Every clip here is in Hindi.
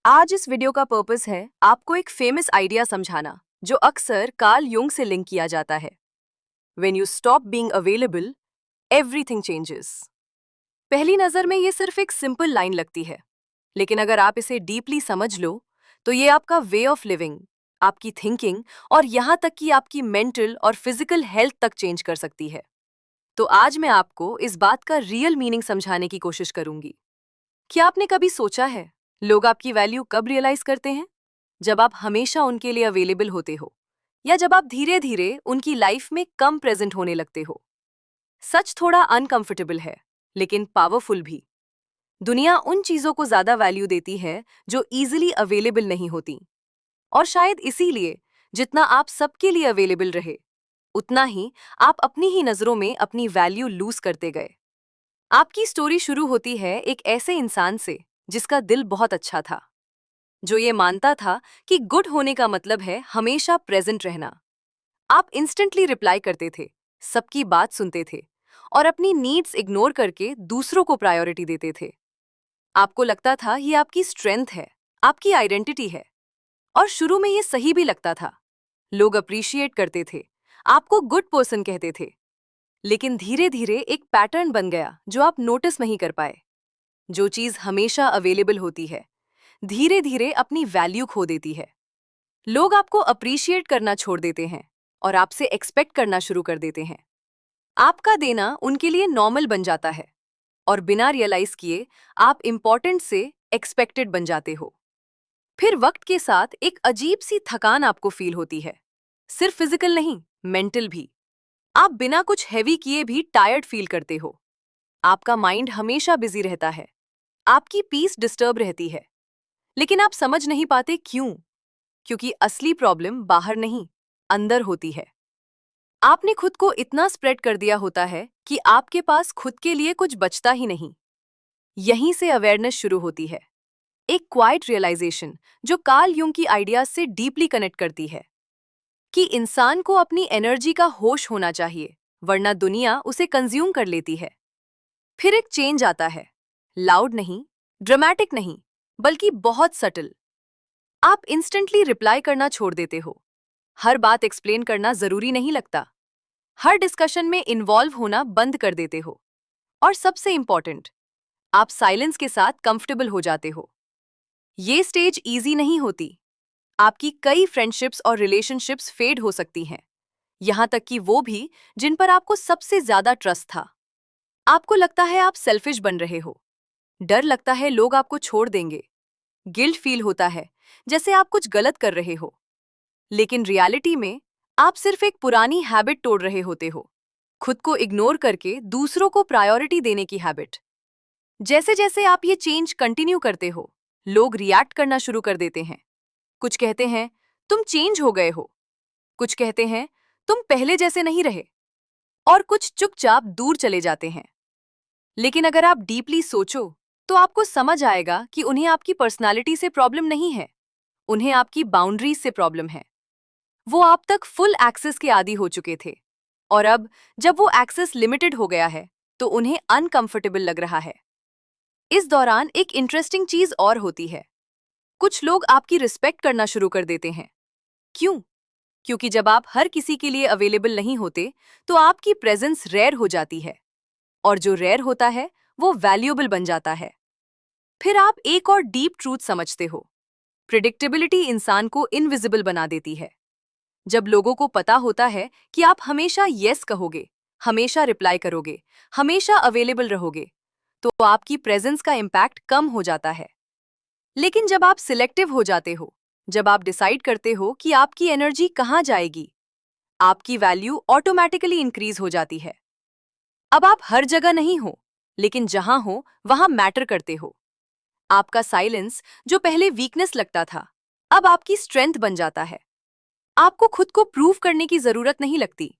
आज इस वीडियो का पर्पस है आपको एक फेमस आइडिया समझाना जो अक्सर कार्ल युंग से लिंक किया जाता है। When you stop being available, everything changes। पहली नजर में ये सिर्फ एक सिंपल लाइन लगती है, लेकिन अगर आप इसे डीपली समझ लो तो ये आपका वे ऑफ लिविंग, आपकी थिंकिंग और यहाँ तक कि आपकी मेंटल और फिजिकल हेल्थ तक चेंज कर सकती है। तो आज मैं आपको इस बात का रियल मीनिंग समझाने की कोशिश करूंगी। क्या आपने कभी सोचा है लोग आपकी वैल्यू कब रियलाइज करते हैं? जब आप हमेशा उनके लिए अवेलेबल होते हो, या जब आप धीरे धीरे उनकी लाइफ में कम प्रेजेंट होने लगते हो। सच थोड़ा अनकंफर्टेबल है, लेकिन पावरफुल भी। दुनिया उन चीजों को ज्यादा वैल्यू देती है जो इजीली अवेलेबल नहीं होती, और शायद इसीलिए जितना आप सबके लिए अवेलेबल रहे, उतना ही आप अपनी ही नजरों में अपनी वैल्यू लूज करते गए। आपकी स्टोरी शुरू होती है एक ऐसे इंसान से जिसका दिल बहुत अच्छा था, जो ये मानता था कि गुड होने का मतलब है हमेशा प्रेजेंट रहना। आप इंस्टेंटली रिप्लाई करते थे, सबकी बात सुनते थे और अपनी नीड्स इग्नोर करके दूसरों को प्रायोरिटी देते थे। आपको लगता था ये आपकी स्ट्रेंथ है, आपकी आइडेंटिटी है, और शुरू में ये सही भी लगता था। लोग अप्रिशिएट करते थे, आपको गुड पर्सन कहते थे। लेकिन धीरे धीरे एक पैटर्न बन गया जो आप नोटिस नहीं कर पाए। जो चीज हमेशा अवेलेबल होती है, धीरे धीरे अपनी वैल्यू खो देती है। लोग आपको अप्रिशिएट करना छोड़ देते हैं और आपसे एक्सपेक्ट करना शुरू कर देते हैं। आपका देना उनके लिए नॉर्मल बन जाता है, और बिना रियलाइज किए आप इंपॉर्टेंट से एक्सपेक्टेड बन जाते हो। फिर वक्त के साथ एक अजीब सी थकान आपको फील होती है, सिर्फ फिजिकल नहीं, मेंटल भी। आप बिना कुछ हैवी किए भी टायर्ड फील करते हो। आपका माइंड हमेशा बिजी रहता है, आपकी पीस डिस्टर्ब रहती है। लेकिन आप समझ नहीं पाते क्यों? क्योंकि असली प्रॉब्लम बाहर नहीं, अंदर होती है। आपने खुद को इतना स्प्रेड कर दिया होता है कि आपके पास खुद के लिए कुछ बचता ही नहीं। यहीं से अवेयरनेस शुरू होती है, एक क्वाइट रियलाइजेशन जो कार्ल युंग की आइडियाज से डीपली कनेक्ट करती है कि इंसान को अपनी एनर्जी का होश होना चाहिए, वरना दुनिया उसे कंज्यूम कर लेती है। फिर एक चेंज आता है, लाउड नहीं, ड्रामेटिक नहीं, बल्कि बहुत सटल। आप इंस्टेंटली रिप्लाई करना छोड़ देते हो, हर बात एक्सप्लेन करना जरूरी नहीं लगता, हर डिस्कशन में इन्वॉल्व होना बंद कर देते हो, और सबसे इंपॉर्टेंट, आप साइलेंस के साथ कंफर्टेबल हो जाते हो। ये स्टेज इजी नहीं होती। आपकी कई फ्रेंडशिप्स और रिलेशनशिप्स फेड हो सकती हैं, यहां तक कि वो भी जिन पर आपको सबसे ज्यादा ट्रस्ट था। आपको लगता है आप सेल्फिश बन रहे हो, डर लगता है लोग आपको छोड़ देंगे, गिल्ट फील होता है जैसे आप कुछ गलत कर रहे हो। लेकिन रियलिटी में आप सिर्फ एक पुरानी हैबिट तोड़ रहे होते हो, खुद को इग्नोर करके दूसरों को प्रायोरिटी देने की हैबिट। जैसे जैसे आप ये चेंज कंटिन्यू करते हो, लोग रिएक्ट करना शुरू कर देते हैं। कुछ कहते हैं तुम चेंज हो गए हो, कुछ कहते हैं तुम पहले जैसे नहीं रहे, और कुछ चुपचाप दूर चले जाते हैं। लेकिन अगर आप डीपली सोचो तो आपको समझ आएगा कि उन्हें आपकी पर्सनालिटी से प्रॉब्लम नहीं है, उन्हें आपकी बाउंड्रीज से प्रॉब्लम है। वो आप तक फुल एक्सेस के आदी हो चुके थे, और अब जब वो एक्सेस लिमिटेड हो गया है तो उन्हें अनकंफर्टेबल लग रहा है। इस दौरान एक इंटरेस्टिंग चीज और होती है, कुछ लोग आपकी रिस्पेक्ट करना शुरू कर देते हैं। क्यों? क्योंकि जब आप हर किसी के लिए अवेलेबल नहीं होते तो आपकी प्रेजेंस रेयर हो जाती है, और जो रेयर होता है वो वैल्यूएबल बन जाता है। फिर आप एक और डीप ट्रूथ समझते हो, प्रिडिक्टेबिलिटी इंसान को इनविजिबल बना देती है। जब लोगों को पता होता है कि आप हमेशा यस कहोगे, हमेशा रिप्लाई करोगे, हमेशा अवेलेबल रहोगे, तो आपकी प्रेजेंस का इम्पैक्ट कम हो जाता है। लेकिन जब आप सिलेक्टिव हो जाते हो, जब आप डिसाइड करते हो कि आपकी एनर्जी कहाँ जाएगी, आपकी वैल्यू ऑटोमेटिकली इंक्रीज हो जाती है। अब आप हर जगह नहीं हो, लेकिन जहां हो वहां मैटर करते हो। आपका साइलेंस जो पहले वीकनेस लगता था, अब आपकी स्ट्रेंथ बन जाता है। आपको खुद को प्रूव करने की जरूरत नहीं लगती,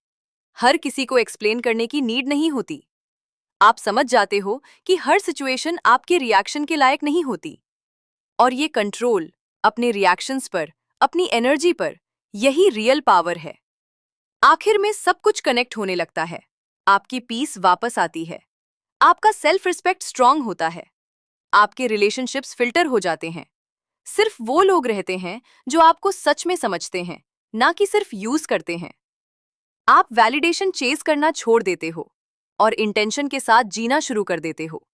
हर किसी को एक्सप्लेन करने की नीड नहीं होती। आप समझ जाते हो कि हर सिचुएशन आपके रिएक्शन के लायक नहीं होती, और ये कंट्रोल अपने रिएक्शंस पर, अपनी एनर्जी पर, यही रियल पावर है। आखिर में सब कुछ कनेक्ट होने लगता है, आपकी पीस वापस आती है, आपका सेल्फ रिस्पेक्ट स्ट्रांग होता है, आपके रिलेशनशिप्स फिल्टर हो जाते हैं, सिर्फ वो लोग रहते हैं जो आपको सच में समझते हैं, ना कि सिर्फ यूज करते हैं। आप वैलिडेशन चेज करना छोड़ देते हो और इंटेंशन के साथ जीना शुरू कर देते हो।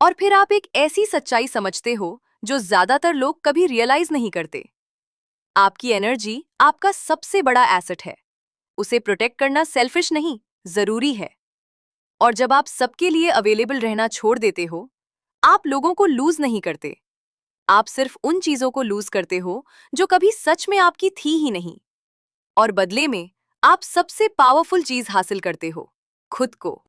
और फिर आप एक ऐसी सच्चाई समझते हो जो ज्यादातर लोग कभी रियलाइज नहीं करते। आपकी एनर्जी आपका सबसे बड़ा एसेट है। उसे प्रोटेक्ट करना सेल्फिश नहीं, जरूरी है। और जब आप सबके लिए अवेलेबल रहना छोड़ देते हो, आप लोगों को लूज नहीं करते। आप सिर्फ उन चीजों को लूज करते हो जो कभी सच में आपकी थी ही नहीं। और बदले में आप सबसे पावरफुल चीज हासिल करते हो, खुद को।